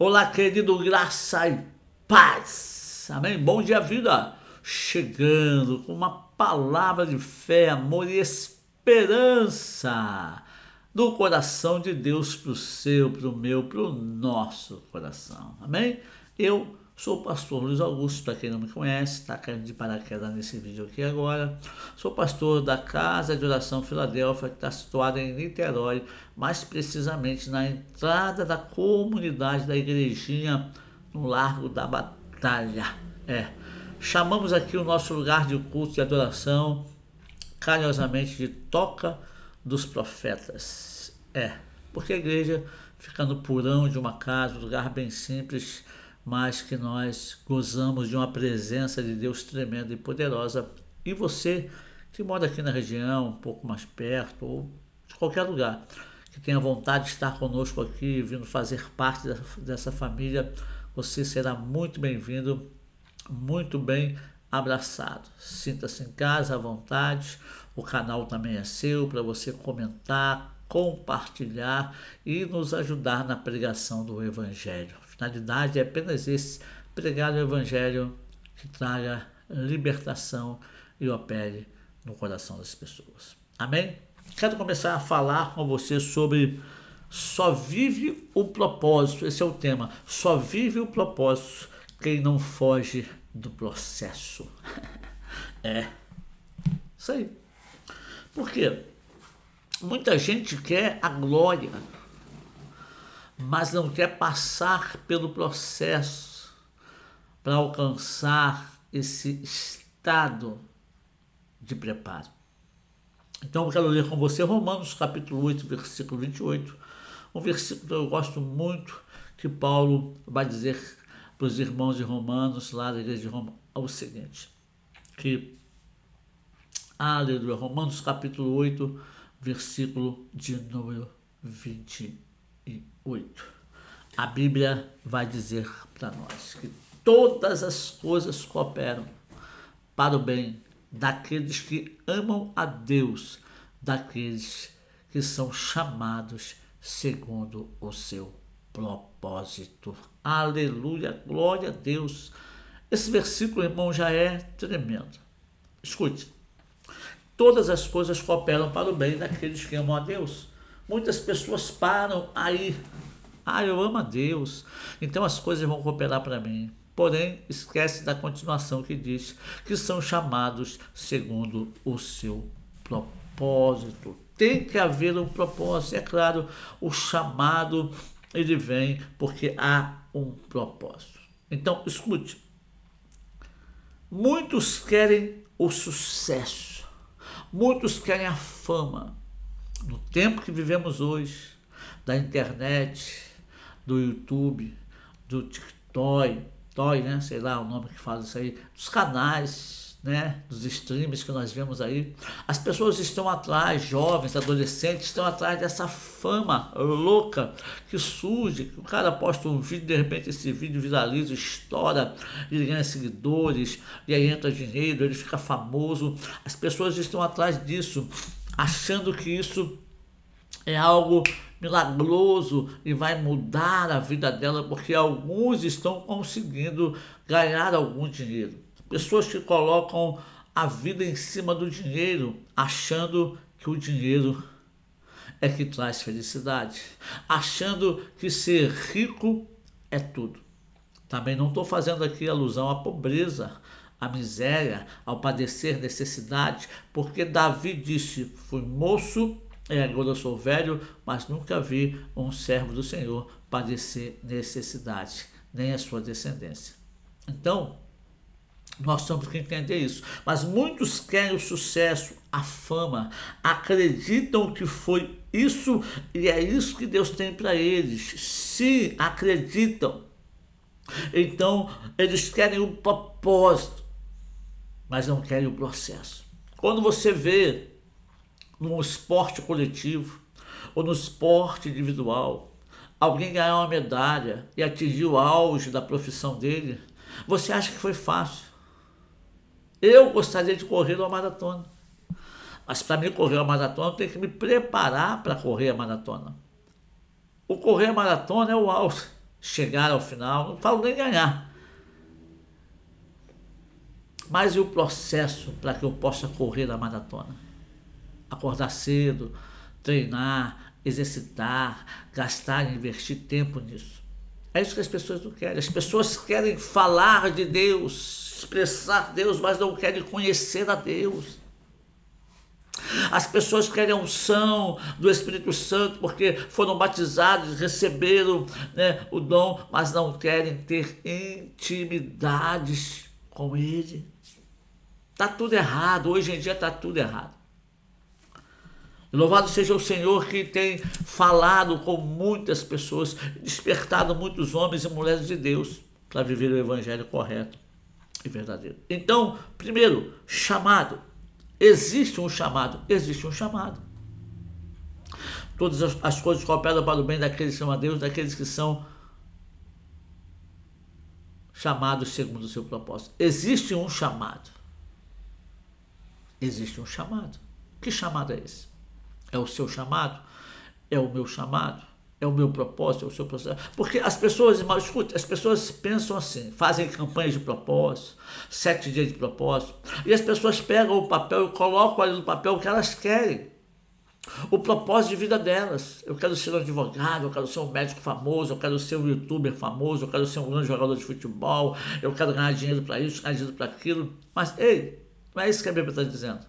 Olá, querido, graça e paz. Amém? Bom dia, vida. Chegando com uma palavra de fé, amor e esperança do coração de Deus para o seu, para o meu, para o nosso coração. Amém? Eu sou o pastor Luiz Augusto, para quem não me conhece, está caindo de paraquedas nesse vídeo aqui agora. Sou pastor da Casa de Oração Filadélfia, que está situada em Niterói, mais precisamente na entrada da comunidade da igrejinha no Largo da Batalha. Chamamos aqui o nosso lugar de culto e adoração, carinhosamente, de Toca dos Profetas. Porque a igreja fica no porão de uma casa, um lugar bem simples, mas que nós gozamos de uma presença de Deus tremenda e poderosa. E você que mora aqui na região, um pouco mais perto, ou de qualquer lugar, que tenha vontade de estar conosco aqui, vindo fazer parte dessa família, você será muito bem-vindo, muito bem abraçado. Sinta-se em casa, à vontade. O canal também é seu, para você comentar, compartilhar e nos ajudar na pregação do Evangelho. A finalidade é apenas esse: pregar o Evangelho que traga libertação e opere no coração das pessoas. Amém? Quero começar a falar com você sobre só vive o propósito. Esse é o tema. Só vive o propósito quem não foge do processo. Isso aí. Por quê? Muita gente quer a glória, mas não quer passar pelo processo para alcançar esse estado de preparo. Então eu quero ler com você Romanos capítulo 8, versículo 28, um versículo que eu gosto muito, que Paulo vai dizer para os irmãos de Romanos, lá da igreja de Roma, o seguinte, que, aleluia, Romanos capítulo 8, versículo de número 28. A Bíblia vai dizer para nós que todas as coisas cooperam para o bem daqueles que amam a Deus, daqueles que são chamados segundo o seu propósito. Aleluia, glória a Deus. Esse versículo, irmão, já é tremendo. Escute. Todas as coisas cooperam para o bem daqueles que amam a Deus. Muitas pessoas param aí. Eu amo a Deus, então as coisas vão cooperar para mim. Porém, esquece da continuação que diz que são chamados segundo o seu propósito. Tem que haver um propósito. É claro, o chamado, ele vem porque há um propósito. Então, escute. Muitos querem o sucesso. Muitos querem a fama. No tempo que vivemos hoje, da internet, do YouTube, do TikTok, né? Sei lá o nome que fala isso aí, dos canais, né? Dos streams que nós vemos aí. As pessoas estão atrás, jovens, adolescentes, estão atrás dessa fama louca que surge, que o cara posta um vídeo, de repente esse vídeo viraliza, estoura, ele ganha seguidores, e aí entra dinheiro, ele fica famoso. As pessoas estão atrás disso, achando que isso é algo milagroso e vai mudar a vida dela, porque alguns estão conseguindo ganhar algum dinheiro. Pessoas que colocam a vida em cima do dinheiro, achando que o dinheiro é que traz felicidade, achando que ser rico é tudo. Também não estou fazendo aqui alusão à pobreza, à miséria, ao padecer necessidade, porque Davi disse: fui moço e agora eu sou velho, mas nunca vi um servo do Senhor padecer necessidade, nem a sua descendência. Então, nós temos que entender isso. Mas muitos querem o sucesso, a fama, acreditam que foi isso e é isso que Deus tem para eles. Se acreditam, então eles querem o propósito, mas não querem o processo. Quando você vê no esporte coletivo ou no esporte individual alguém ganhar uma medalha e atingir o auge da profissão dele, você acha que foi fácil? Eu gostaria de correr uma maratona, mas para mim correr uma maratona eu tenho que me preparar para correr a maratona. O correr a maratona é o auge. chegar ao final, não falo nem ganhar. Mas e o processo para que eu possa correr a maratona? Acordar cedo, treinar, exercitar, gastar, investir tempo nisso. É isso que as pessoas não querem. As pessoas querem falar de Deus, expressar Deus, mas não querem conhecer a Deus. As pessoas querem a unção do Espírito Santo porque foram batizados, receberam, né, o dom, mas não querem ter intimidades com Ele. Está tudo errado, hoje em dia está tudo errado. Louvado seja o Senhor que tem falado com muitas pessoas, despertado muitos homens e mulheres de Deus para viver o evangelho correto e verdadeiro. Então, primeiro, chamado. Existe um chamado. Existe um chamado. Todas as coisas cooperam para o bem daqueles que amam a Deus, daqueles que são chamados segundo o seu propósito. Existe um chamado. Existe um chamado. Que chamado é esse? É o seu chamado? É o meu chamado? É o meu propósito? É o seu processo? Porque as pessoas, irmão, escute, as pessoas pensam assim, fazem campanhas de propósito, 7 dias de propósito, e as pessoas pegam o papel e colocam ali no papel o que elas querem. O propósito de vida delas. Eu quero ser um advogado, eu quero ser um médico famoso, eu quero ser um youtuber famoso, eu quero ser um grande jogador de futebol, eu quero ganhar dinheiro para isso, ganhar dinheiro para aquilo. Mas, ei, não é isso que a Bíblia está dizendo.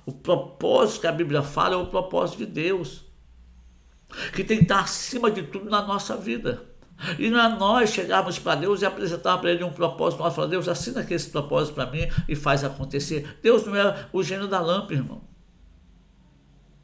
O propósito que a Bíblia fala é o propósito de Deus, que tem que estar acima de tudo na nossa vida. E não é nós chegarmos para Deus e apresentar para Ele um propósito. Nós falamos, Deus, assina aqui esse propósito para mim e faz acontecer. Deus não é o gênio da lâmpada, irmão.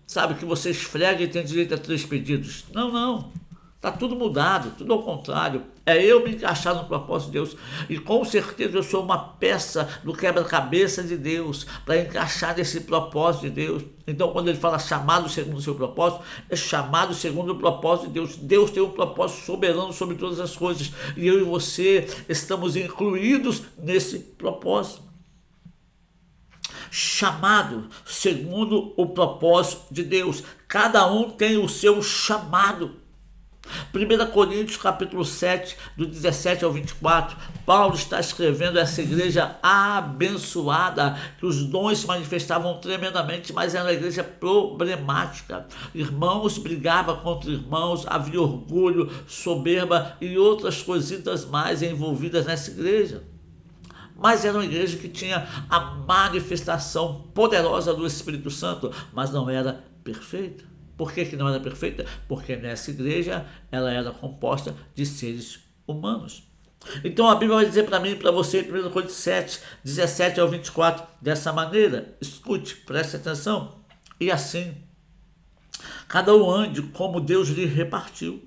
Sabe, que você esfrega e tem direito a 3 pedidos. Não, não. Está tudo mudado, tudo ao contrário. É eu me encaixar no propósito de Deus. E com certeza eu sou uma peça do quebra-cabeça de Deus para encaixar nesse propósito de Deus. Então, quando ele fala chamado segundo o seu propósito, é chamado segundo o propósito de Deus. Deus tem um propósito soberano sobre todas as coisas. E eu e você estamos incluídos nesse propósito. Chamado segundo o propósito de Deus. Cada um tem o seu chamado. 1 Coríntios capítulo 7, do 17 ao 24, Paulo está escrevendo a essa igreja abençoada, que os dons se manifestavam tremendamente, mas era uma igreja problemática. Irmãos brigavam contra irmãos, havia orgulho, soberba e outras coisitas mais envolvidas nessa igreja. Mas era uma igreja que tinha a manifestação poderosa do Espírito Santo, mas não era perfeita. Por que não era perfeita? Porque nessa igreja ela era composta de seres humanos. Então a Bíblia vai dizer para mim e para você, em 1 Coríntios 7, 17 ao 24, dessa maneira. Escute, preste atenção. E assim, cada um ande como Deus lhe repartiu,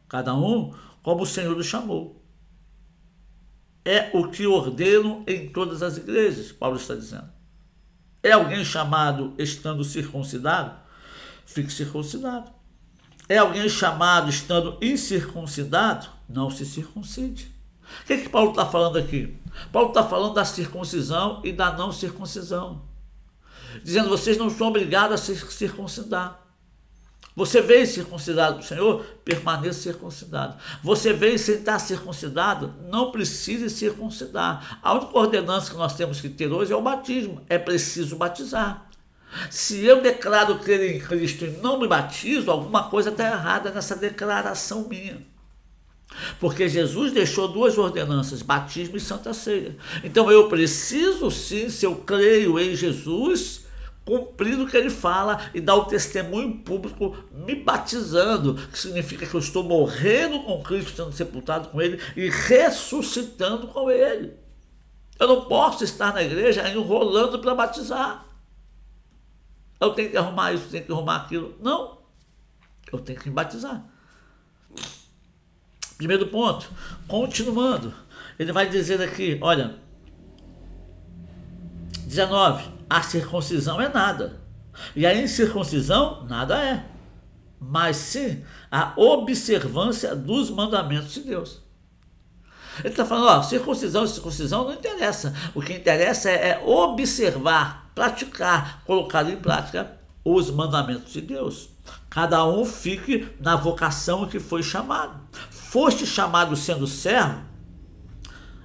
cada um como o Senhor lhe chamou. É o que ordeno em todas as igrejas, Paulo está dizendo. É alguém chamado estando circuncidado? Fique circuncidado. É alguém chamado estando incircuncidado? Não se circuncide. O que Paulo está falando aqui? Paulo está falando da circuncisão e da não circuncisão. Dizendo, vocês não são obrigados a se circuncidar. Você veio circuncidado para o Senhor? Permaneça circuncidado. Você veio sem estar circuncidado? Não precise circuncidar. A única ordenança que nós temos que ter hoje é o batismo. É preciso batizar. Se eu declaro crer em Cristo e não me batizo, alguma coisa está errada nessa declaração minha. Porque Jesus deixou 2 ordenanças, batismo e santa ceia. Então eu preciso sim, se eu creio em Jesus, cumprir o que ele fala e dar o testemunho público me batizando, que significa que eu estou morrendo com Cristo, sendo sepultado com ele e ressuscitando com ele. Eu não posso estar na igreja enrolando para batizar. Eu tenho que arrumar isso, tenho que arrumar aquilo. Não, eu tenho que me batizar. Primeiro ponto, continuando, ele vai dizer aqui, olha, 19, a circuncisão é nada, e a incircuncisão nada é, mas sim a observância dos mandamentos de Deus. Ele está falando, ó, circuncisão e circuncisão não interessa, o que interessa é observar, praticar, colocar em prática os mandamentos de Deus. Cada um fique na vocação que foi chamado. Foste chamado sendo servo,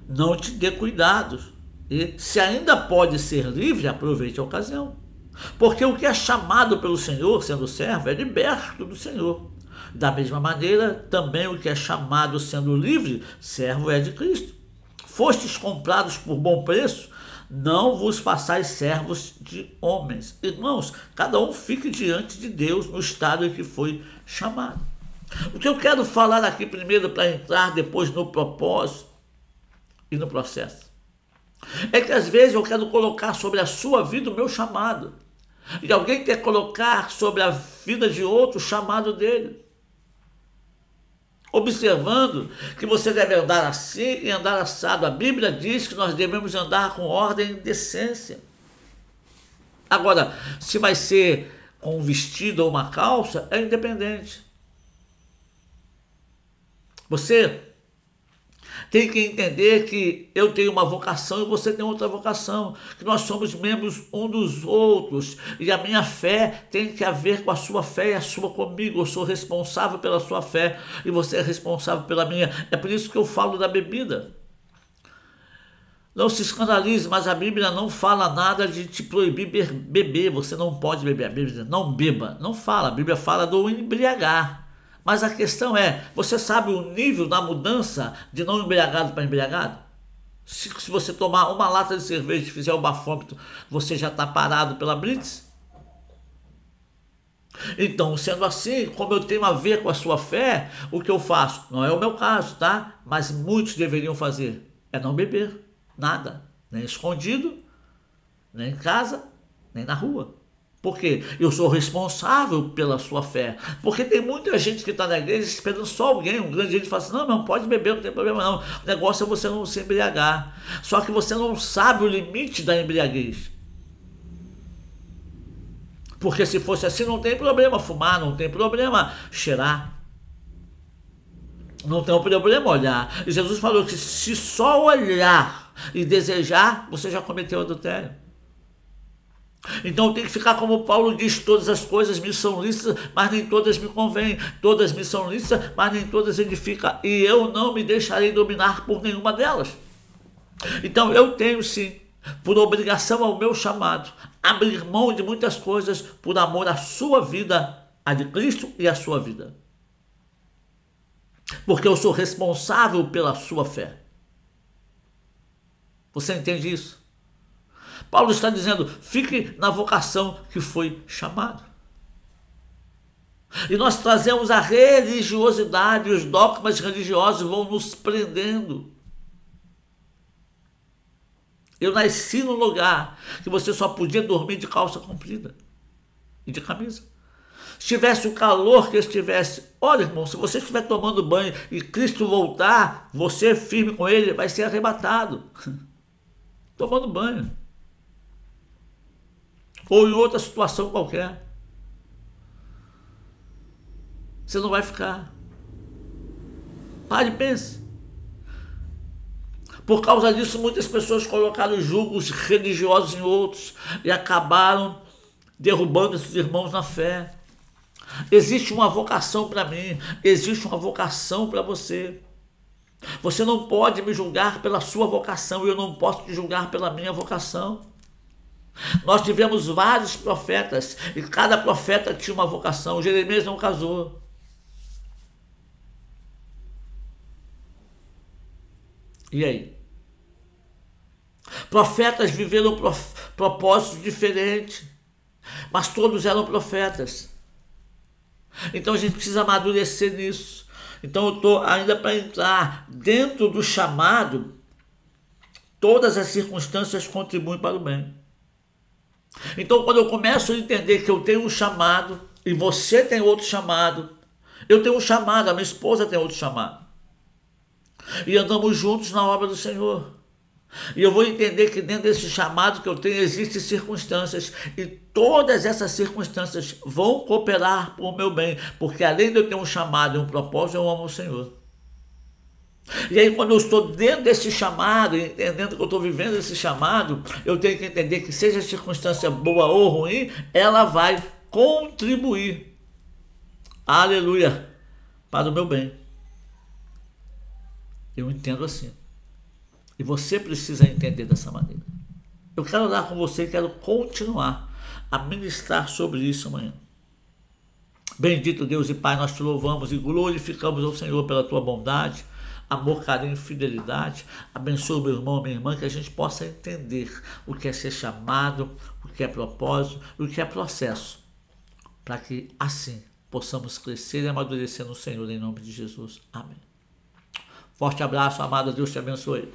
não te dê cuidado. E se ainda pode ser livre, aproveite a ocasião. Porque o que é chamado pelo Senhor, sendo servo, é liberto do Senhor. Da mesma maneira, também o que é chamado sendo livre, servo é de Cristo. Fostes comprados por bom preço, não vos façais servos de homens. Irmãos, cada um fique diante de Deus no estado em que foi chamado. O que eu quero falar aqui primeiro, para entrar depois no propósito e no processo, é que às vezes eu quero colocar sobre a sua vida o meu chamado. E alguém quer colocar sobre a vida de outro o chamado dele. Observando que você deve andar assim e andar assado. A Bíblia diz que nós devemos andar com ordem e decência. Agora, se vai ser com um vestido ou uma calça, é independente. Você tem que entender que eu tenho uma vocação e você tem outra vocação, que nós somos membros um dos outros, e a minha fé tem que ver com a sua fé e a sua comigo. Eu sou responsável pela sua fé e você é responsável pela minha. É por isso que eu falo da bebida. Não se escandalize, mas a Bíblia não fala nada de te proibir beber. Você não pode beber. A Bíblia diz, não beba. Não fala. A Bíblia fala do embriagar. Mas a questão é, você sabe o nível da mudança de não embriagado para embriagado? Se você tomar uma lata de cerveja e fizer um bafômetro, você já está parado pela blitz? Então, sendo assim, como eu tenho a ver com a sua fé, o que eu faço? Não é o meu caso, tá? Mas muitos deveriam fazer. É não beber. Nada. Nem escondido, nem em casa, nem na rua. Por quê? Eu sou responsável pela sua fé. Porque tem muita gente que está na igreja esperando só alguém, um grande gente fala assim, não pode beber, não tem problema não. O negócio é você não se embriagar. Só que você não sabe o limite da embriaguez. Porque se fosse assim, não tem problema fumar, não tem problema cheirar. Não tem problema olhar. E Jesus falou que se só olhar e desejar, você já cometeu adultério. Então tem que ficar como Paulo diz, todas as coisas me são lícitas, mas nem todas me convêm. Todas me são lícitas, mas nem todas edificam. E eu não me deixarei dominar por nenhuma delas. Então eu tenho sim, por obrigação ao meu chamado, abrir mão de muitas coisas por amor à sua vida, a de Cristo e à sua vida. Porque eu sou responsável pela sua fé. Você entende isso? Paulo está dizendo, fique na vocação que foi chamado. E nós trazemos a religiosidade, os dogmas religiosos vão nos prendendo. Eu nasci num lugar que você só podia dormir de calça comprida e de camisa. Se tivesse o calor que estivesse, olha irmão, se você estiver tomando banho e Cristo voltar, você firme com ele, vai ser arrebatado. Tomando banho. Ou em outra situação qualquer. Você não vai ficar. Pare e pense. Por causa disso, muitas pessoas colocaram julgos religiosos em outros e acabaram derrubando esses irmãos na fé. Existe uma vocação para mim, existe uma vocação para você. Você não pode me julgar pela sua vocação e eu não posso te julgar pela minha vocação. Nós tivemos vários profetas e cada profeta tinha uma vocação. Jeremias não casou. E aí? Profetas viveram propósitos diferentes, mas todos eram profetas. Então a gente precisa amadurecer nisso. Então eu estou ainda para entrar dentro do chamado. Todas as circunstâncias contribuem para o bem. Então quando eu começo a entender que eu tenho um chamado e você tem outro chamado, eu tenho um chamado, a minha esposa tem outro chamado, e andamos juntos na obra do Senhor, e eu vou entender que dentro desse chamado que eu tenho existem circunstâncias, e todas essas circunstâncias vão cooperar para o meu bem, porque além de eu ter um chamado e um propósito, eu amo o Senhor. E aí quando eu estou dentro desse chamado, entendendo que eu estou vivendo esse chamado, eu tenho que entender que seja a circunstância boa ou ruim, ela vai contribuir, aleluia, para o meu bem. Eu entendo assim. E você precisa entender dessa maneira. Eu quero orar com você e quero continuar a ministrar sobre isso amanhã. Bendito Deus e Pai, nós te louvamos e glorificamos ao Senhor pela tua bondade, amor, carinho e fidelidade. Abençoa o meu irmão, a minha irmã, que a gente possa entender o que é ser chamado, o que é propósito, o que é processo, para que assim possamos crescer e amadurecer no Senhor, em nome de Jesus. Amém. Forte abraço, amado. Deus te abençoe.